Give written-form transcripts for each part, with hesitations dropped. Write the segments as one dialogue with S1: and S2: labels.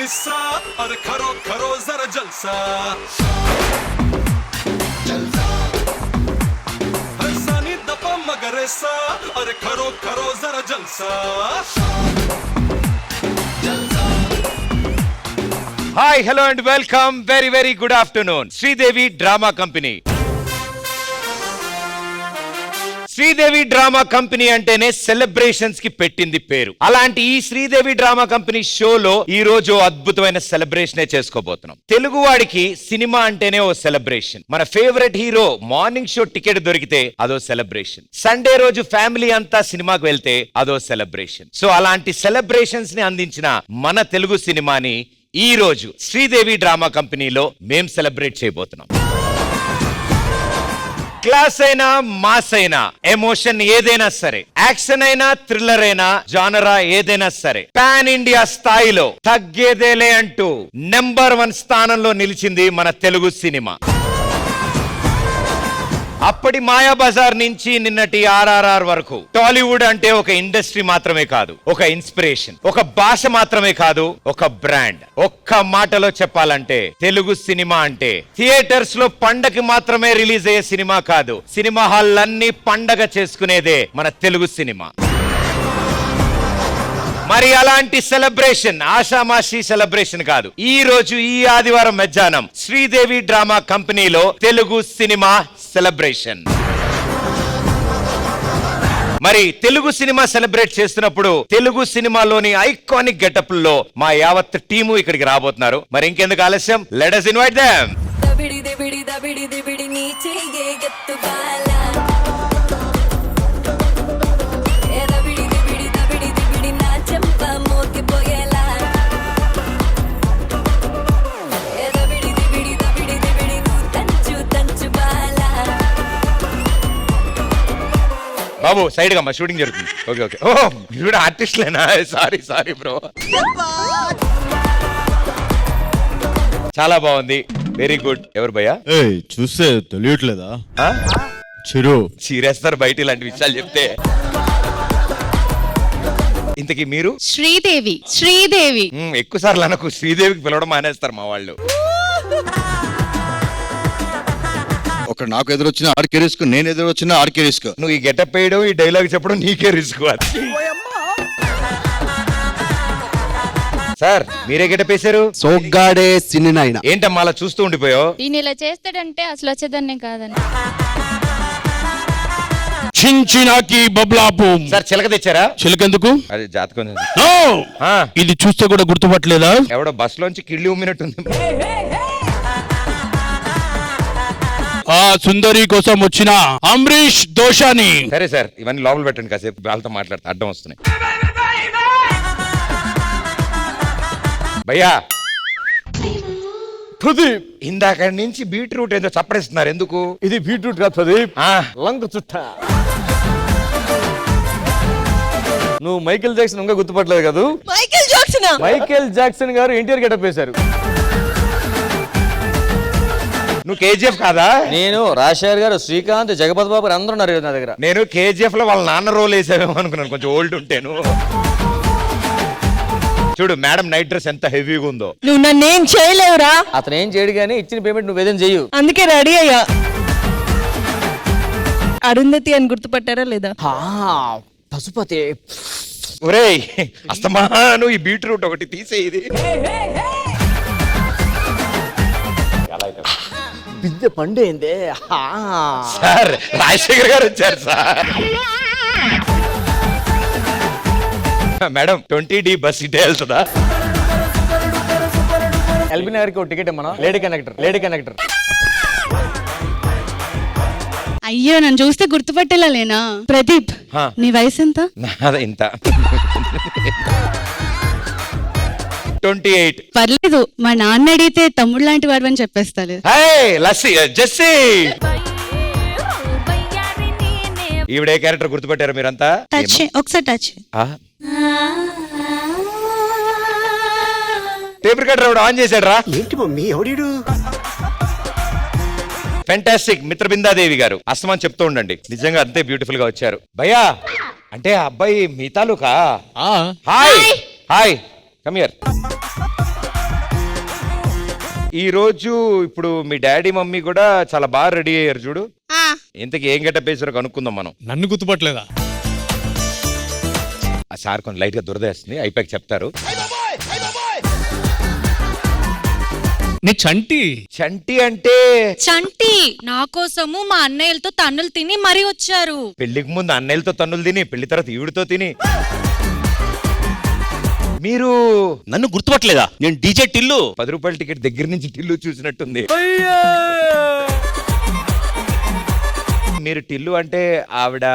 S1: किस्सा और करो करो जरा जलसा हसानी दफा मगर ऐसा और करो करो जरा जलसा
S2: Hi, hello and welcome. Very good afternoon. Sridevi Drama Company. Sridevi drama company అంటేనే సెలబ్రేషన్స్ కి పెట్టింది పేరు. అలాంటి ఈ శ్రీదేవి డ్రామా కంపెనీ షోలో ఈ రోజు అద్భుతమైన సెలబ్రేషనే చేసుకోబోతున్నాం. తెలుగు వాడికి సినిమా అంటేనే ఓ సెలబ్రేషన్. మన favourite hero morning show ticket దొరికితే అదో సెలబ్రేషన్. సండే రోజు ఫ్యామిలీ అంతా సినిమాకి వెళ్తే అదో సెలబ్రేషన్. సో అలాంటి సెలబ్రేషన్స్ ని అందించిన మన తెలుగు సినిమాని ఈ రోజు శ్రీదేవి డ్రామా కంపెనీలో మేం సెలబ్రేట్ చేయబోతున్నాం. క్లాస్ అయినా మాస్ అయినా ఎమోషన్ ఏదైనా సరే, యాక్షన్ అయినా థ్రిల్లర్ అయినా జానరా ఏదైనా సరే, పాన్ ఇండియా స్థాయిలో తగ్గేదేలే అంటూ నెంబర్ 1 స్థానంలో నిలిచింది మన తెలుగు సినిమా. అప్పటి మాయాబజార్ నుంచి నిన్నటి RRR వరకు టాలీవుడ్ అంటే ఒక ఇండస్ట్రీ మాత్రమే కాదు, ఒక ఇన్స్పిరేషన్, ఒక భాష మాత్రమే కాదు, ఒక బ్రాండ్. ఒక్క మాటలో చెప్పాలంటే తెలుగు సినిమా అంటే థియేటర్స్ లో పండగకి మాత్రమే రిలీజ్ అయ్యే సినిమా కాదు, సినిమా హాల్లన్నీ పండగ చేసుకునేదే మన తెలుగు సినిమా. మరి అలాంటి సెలబ్రేషన్ ఆషామాషి సెలబ్రేషన్ కాదు. ఈ రోజు ఈ ఆదివారం మధ్యాహ్నం శ్రీదేవి డ్రామా కంపెనీలో తెలుగు సినిమా సెలబ్రేషన్. మరి తెలుగు సినిమా సెలబ్రేట్ చేస్తున్నప్పుడు తెలుగు సినిమాలోని ఐకానిక్ గెటప్ లో మా యావత్ టీము ఇక్కడికి రాబోతున్నారు. మరి ఇంకెందుకు ఆలస్యం, లెట్ us invite them. బాబు సైడ్ గా మా షూటింగ్ జరుగుతుంది. ఓకే ఓ మీరు కూడా ఆర్టిస్ట్లేనా? Sorry bro. చాలా బాగుంది, వెరీ గుడ్. ఎవరు భయ్యా?
S3: చూస్తే తెలియట్లేదా? చిరు
S2: చీరేస్తారు బయట ఇలాంటి విషయాలు చెప్తే. ఇంతకీ మీరు?
S4: శ్రీదేవి.
S2: ఎక్కువ సార్లు అనకు, శ్రీదేవికి పిలవడం మానేస్తారు మా వాళ్ళు.
S3: ఒక నాకు ఎదురొచ్చిన ఆడికే రిస్క్, నేను ఎదురొచ్చిన ఆడికే రిస్క్.
S2: నువ్వు ఈ గెటప్ వేయడం, ఈ డైలాగ్ చెప్పడం నీకే రిస్క్. సార్ మీరే గెటప్ వేశారు?
S5: సోగ్గాడే సినినాయన.
S2: ఏంటమ్మా అలా చూస్తూ ఉండిపోయావు?
S4: ఈయన ఇలా చేస్తాడంటే అసలు వచ్చేదాన్నే కాదని.
S6: చించినాకి బబ్లాపు.
S2: సార్ చిలక తెచ్చారా?
S6: చిలకెందుకు?
S2: అది జాతకం.
S6: ఇది చూస్తే కూడా గుర్తుపట్టలేదా?
S2: ఎవడో బస్ లోంచి కిళ్ళి ఉమ్మినట్టుంది.
S6: ఆ సుందరి కోసం వచ్చిన అంబరీష్ దోషాని.
S2: సరే సార్ ఇవన్నీ లోపల పెట్టండి, కాసేపు వాళ్ళతో మాట్లాడుతూ అడ్డం వస్తున్నాయి. భయ్యా
S5: ప్రదీప్,
S2: ఇందాక నుంచి బీట్రూట్ ఏదో చప్పడిస్తున్నారు, ఎందుకు?
S5: ఇది బీట్రూట్ కాదు ప్రదీప్, లంక చుట్ట. నువ్వు మైకేల్ జాక్సన్ ఇంకా గుర్తుపట్టలేదు కదా? మైకేల్ జాక్సన్ గారు ఎన్టీఆర్ గెటప్ వేశారు.
S2: నువ్వు KGF కాదా?
S5: నేను రాజశేఖర్ గారు, శ్రీకాంత్, జగపతి బాబు అందరూ ఉన్నారు నా దగ్గర.
S2: నేను KGF లో వాళ్ళ నాన్న రోల్ వేసావేమో అనుకున్నాను, కొంచెం ఓల్డ్ ఉంటాను. చూడు మేడం నైట్ డ్రెస్ ఎంత హెవీగా ఉందో.
S7: నువ్వు నన్నేం చేయలేవురా.
S5: అతను ఏం చేయడు కానీ ఇచ్చిన పేమెంట్ నువ్వు ఏదైనా చెయ్యు.
S7: అందుకే రెడీ అయ్యా. అరుంధతి అని గుర్తుపట్టారా లేదా?
S5: పశుపతి.
S2: ఒరేయ్ అస్తమాను ఈ బీట్రూట్ ఒకటి తీసేది.
S5: బిద్ద పండేందే.
S2: సార్ రాజశేఖర్ గారు వచ్చారు సార్. మేడం 20D బస్ ఇటే వెళ్తుందా?
S5: ఎల్బీ నగర్ కి టికెట్ ఇమ్మన్నా. Lady conductor.
S4: అయ్యో నన్ను చూస్తే గుర్తుపట్టేలా. ప్రదీప్ నీ వయసు ఎంత?
S2: నాది ఇంత 28.
S4: పర్లేదు, మా నాన్న అడిగితే తమ్ముడు లాంటి వాడు అని చెప్పేస్తాను.
S2: జెస్సీ ఈవిడే క్యారెక్టర్ గుర్తుపెట్టారు మీరంతా?
S4: ఒకసారి టచ్.
S2: టేప్ రికార్డర్ ఆన్ చేశాడు రా.
S8: ఏంటి మమ్మీ ఎవడీడు?
S2: ఫెంటాస్టిక్ మిత్రబిందాదేవి గారు అస్తమాన్ చెప్తూ ఉండండి, నిజంగా అంతే బ్యూటిఫుల్ గా వచ్చారు. భయ్యా అంటే ఆ అబ్బాయి మీ తాలూకా? Hi come here. ఈ రోజు ఇప్పుడు మీ డాడీ మమ్మీ కూడా చాలా బాగా రెడీ అయ్యారు చూడు. ఇంతకీ ఏం గెటప్ వేసారో కనుక్కుందాం మనం.
S6: నన్ను గుర్తుపట్టలేదా?
S2: ఆ సార్ కొంచెం లైట్ గా దురదేస్తుంది, అయిపోయాక చెప్తారు.
S6: నీ చంటి.
S2: చంటి అంటే
S8: చంటి నా కోసము మా అన్నయ్యలతో తన్నులు తిని మరీ వచ్చారు.
S2: పెళ్లికి ముందు అన్నయ్యలతో తన్నులు తిని, పెళ్లి తర్వాత ఈవిడితో తిని. మీరు
S9: నన్ను గుర్తుపట్టలేదా? నేను డీజే టిల్లు.
S2: 10 రూపాయల టికెట్ దగ్గర నుంచి టిల్లు చూసినట్టుంది. మీరు టిల్లు అంటే ఆవిడ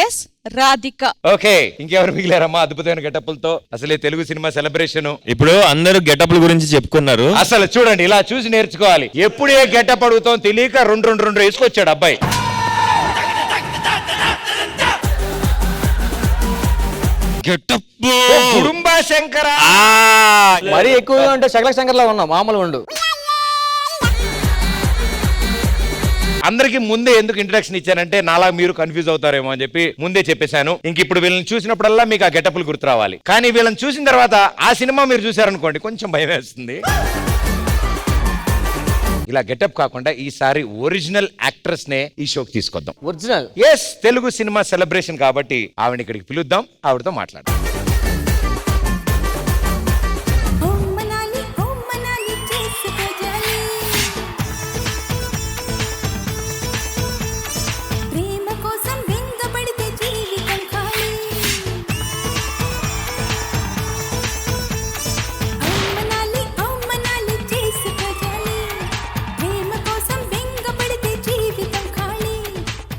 S7: ఎస్ రాధిక.
S2: ఓకే, ఇంకెవరు మిగిలారమ్మా అద్భుతమైన గెటప్పులతో? అసలే తెలుగు సినిమా సెలబ్రేషన్.
S9: ఇప్పుడు అందరూ గెటప్ల గురించి చెప్పుకున్నారు.
S2: అసలు చూడండి, ఇలా చూసి నేర్చుకోవాలి. ఎప్పుడు ఏ గెటప్ అడుగుతాం తెలియక రెండు వేసుకొచ్చాడు అబ్బాయి.
S9: గెటప్
S2: కుటుంబ శంకర.
S5: మరీ ఎక్కువగా ఉంటే శకల శంకర్ లా ఉన్నాం, మామూలు ఉండు.
S2: అందరికి ముందే ఎందుకు ఇంట్రడక్షన్ ఇచ్చానంటే నాలా మీరు కన్ఫ్యూజ్ అవుతారేమో అని చెప్పి ముందే చెప్పేశాను. ఇంక ఇప్పుడు వీళ్ళని చూసినప్పుడల్లా మీకు ఆ గెటప్లు గుర్తు రావాలి. కానీ వీళ్ళని చూసిన తర్వాత ఆ సినిమా మీరు చూసారనుకోండి కొంచెం భయం వేస్తుంది. ఇలా గెటప్ కాకుండా ఈసారి ఒరిజినల్ యాక్ట్రెస్ నే ఈ షోకి తీసుకొద్దాం.
S5: Original
S2: yes, Telugu cinema celebration కాబట్టి ఆవిడ ఇక్కడికి పిలుద్దాం, ఆవిడతో మాట్లాడదాం.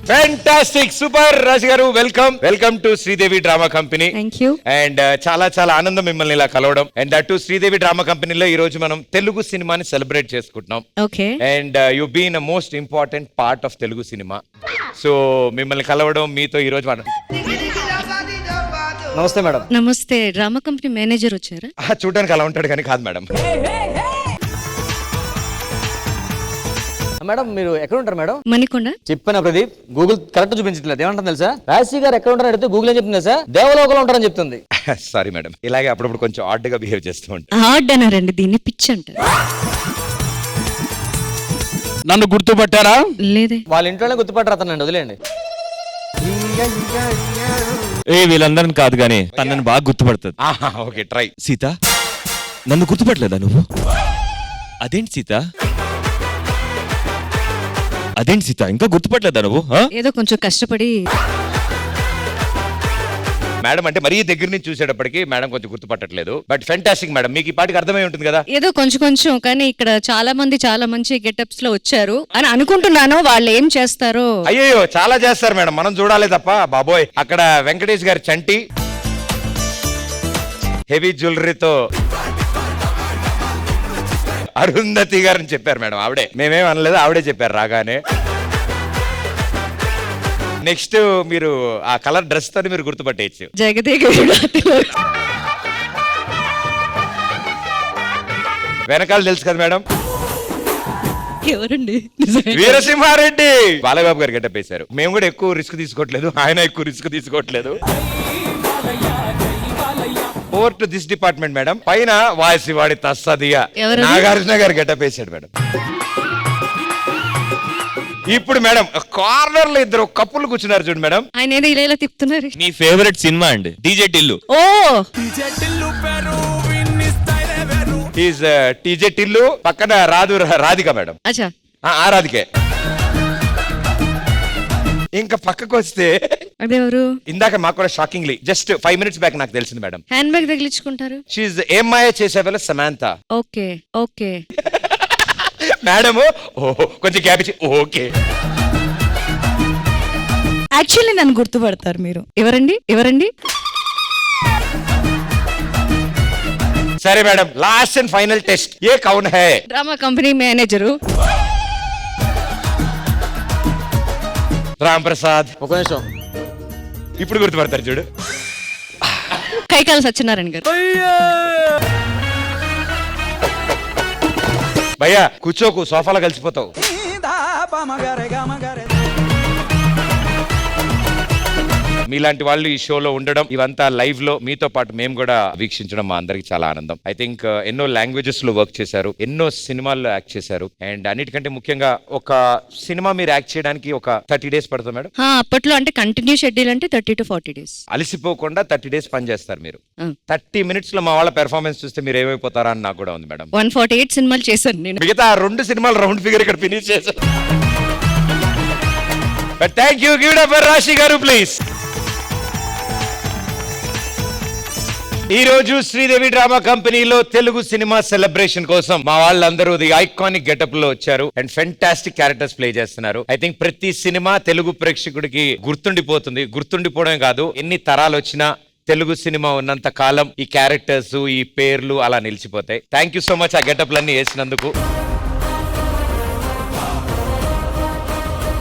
S2: Fantastic, super. Raju garu welcome to Sridevi drama company.
S7: Thank you.
S2: And చాలా ఆనందం మిమ్మల్ని ఇలా కలవడం. And that to Sridevi drama కంపెనీలో ఈ రోజు మనం తెలుగు సినిమాని సెలబ్రేట్ చేసుకుంటున్నాం.
S7: Okay.
S2: And you been a most important part of Telugu cinema. So మిమ్మల్ని కలవడం, మీతో ఈ రోజు
S5: నమస్తే మేడం.
S8: నమస్తే, డ్రామా కంపెనీ మేనేజర్ వచ్చారా?
S2: చూడడానికి అలా ఉంటాడు కానీ కాదు మేడం.
S5: మేడం మీరు ఎక్కడ ఉంటారు మేడం?
S8: మణికొండ.
S5: చెప్పాను ప్రదీప్, గూగుల్ కరెక్ట్ చూపించట్లేదు. ఏమంటుంది తెలుసా? రాజశేఖర్ గారు ఎక్కడ ఉంటారని అడిగితే గూగుల్ ఏం చెప్తుంది తెలుసా? దేవలోకంలో ఉంటారని చెప్తుంది.
S2: సారీ మేడం, ఇలాగే అప్పుడప్పుడు కొంచెం ఆడ్ గా బిహేవ్ చేస్తూ ఉంటాను.
S8: ఆర్డ్ అన్నారండి, దీన్ని పిచ్ అంటారు.
S6: నన్ను గుర్తుపట్టారా?
S8: లేదే.
S5: వాళ్ళ ఇంట్లోనే గుర్తుపట్టరు అతనండి, వదిలేండి.
S9: వీళ్ళందరిని కాదు గానీ తనని బాగా గుర్తుపడుతుంది.
S2: Okay, try.
S9: సీత, నన్ను గుర్తుపట్టలేదా నువ్వు? అదేంటి సీత, అదేంటి సీత, ఇంకా గుర్తుపట్టలేదా నువ్వు?
S8: ఏదో కొంచెం కష్టపడి.
S2: మేడం అంటే మరీ దగ్గర నుంచి చూసేటప్పటికి మేడం కొంచెం గుర్తుపట్టట్లేదు. బట్ ఫెంటాస్టిక్ మేడం, మీకు ఈ పాటికి అర్థమై ఉంటుంది కదా.
S8: ఏదో కొంచెం కానీ ఇక్కడ చాలా మంచి గెటప్స్ లో వచ్చారు అని అనుకుంటున్నాను. వాళ్ళు ఏం చేస్తారో.
S2: అయ్యో, చాలా చేస్తారు మేడం, మనం చూడాలి తప్ప. బాబోయ్, అక్కడ వెంకటేష్ గారి చంటి హెవీ జ్యువెలరీతో అరుంధతి గారిని చెప్పారు మేడం. ఆవిడే, మేమేం అనలేదు, ఆవిడే చెప్పారు రాగానే. నెక్స్ట్ మీరు ఆ కలర్ డ్రెస్ తో మీరు గుర్తుపట్టేయచ్చు. వెనకాల తెలుసు కదా మేడం,
S8: ఎవరండి?
S2: వీరసింహారెడ్డి. బాలబాబు గారు గెటప్ వేశారు. మేము కూడా ఎక్కువ రిస్క్ తీసుకోవట్లేదు, ఆయన ఎక్కువ రిస్క్ తీసుకోవట్లేదు. Over to this department madam. పైన వాసివాడి తస్సదియా నాగార్జున గారు గెటప్ వేశాడు మేడం. ఇప్పుడు మేడం కార్నర్ లో ఇద్దరు కప్పులు కూర్చున్నారు చూడు మేడం.
S8: ఆయన ఏదో ఇలా తిప్పుతున్నారు.
S9: నీ ఫేవరెట్ సినిమా అండి DJ Tillu.
S8: Oh,
S2: is TJ Tillu, పక్కన రాధిక మేడం.
S8: అచ్చా,
S2: ఆ రాధికే. ఇంకా పక్కకు వస్తే
S8: అదెవరు?
S2: ఇందాక మాకు కూడా షాకింగ్లీ జస్ట్ 5 minutes బ్యాక్ నాకు తెలిసింది మేడం.
S8: హ్యాండ్ బ్యాగ్ తగిలించుకుంటారు.
S2: షీఈ్ ఏమాయ చేసేవాళ్ళ సమాంత.
S8: ఓకే ఓకే
S2: మేడం కొంచెం గ్యాప్ ఇచ్చి ఓకే.
S7: యాక్చువల్లీ నన్ను గుర్తుపడతారు మీరు.
S8: ఎవరండి?
S2: సరే madam, last and final test. ఏ కౌన్ హై?
S8: Drama company manager
S2: Ram Prasad.
S5: ఒక నిమిషం,
S2: ఇప్పుడు గుర్తుపడతారు చూడు.
S8: కైకాల సత్యనారాయణ గారు.
S2: భయ్యా కూర్చోకు, సోఫాలో కలిసిపోతావు. మీలాంటి వాళ్ళు ఈ షోలో ఉండడం, ఇవంతా లైవ్ లో మీతో పాటు మేము కూడా వీక్షించడం మా అందరికి చాలా ఆనందం. ఐ థింక్ ఎన్నో లాంగ్వేజెస్ లో వర్క్ చేశారు, ఎన్నో సినిమాల్లో యాక్ట్ చేశారు, అండ్ అన్నిటికంటే ముఖ్యంగా ఒక సినిమా మీరు యాక్ట్ చేయడానికి ఒక 30 days పడుతుంది మేడం.
S8: అప్పట్లో అంటే కంటిన్యూ షెడ్యూల్ అంటే 30 to 40 days.
S2: అలసిపోకుండా 30 days పని చేస్తారు మీరు. 30 minutes లో మా వాళ్ళ పెర్ఫార్మెన్స్ చూస్తే మీరు ఏమైపోతారా అని నాకు కూడా ఉంది మేడం.
S8: 148 సినిమాలు చేశాను నేను.
S2: మిగతా 2 సినిమాలు రౌండ్ ఫిగర్ ఇక్కడ ఫినిష్ చేశారు. But thank you, give it up for రాశి గారు ప్లీజ్. ఈ రోజు శ్రీదేవి డ్రామా కంపెనీలో తెలుగు సినిమా సెలబ్రేషన్ కోసం మా వాళ్ళందరూ ది ఐకానిక్ గెటప్ లో వచ్చారు అండ్ ఫెంటాస్టిక్ క్యారెక్టర్స్ ప్లే చేస్తున్నారు. ఐ థింక్ ప్రతి సినిమా తెలుగు ప్రేక్షకుడికి గుర్తుండిపోతుంది. గుర్తుండిపోవడమే కాదు, ఎన్ని తరాలు వచ్చినా తెలుగు సినిమా ఉన్నంత కాలం ఈ క్యారెక్టర్స్, ఈ పేర్లు అలా నిలిచిపోతాయి. థ్యాంక్ యూ సో మచ్ ఆ గెటప్లన్నీ వేసినందుకు.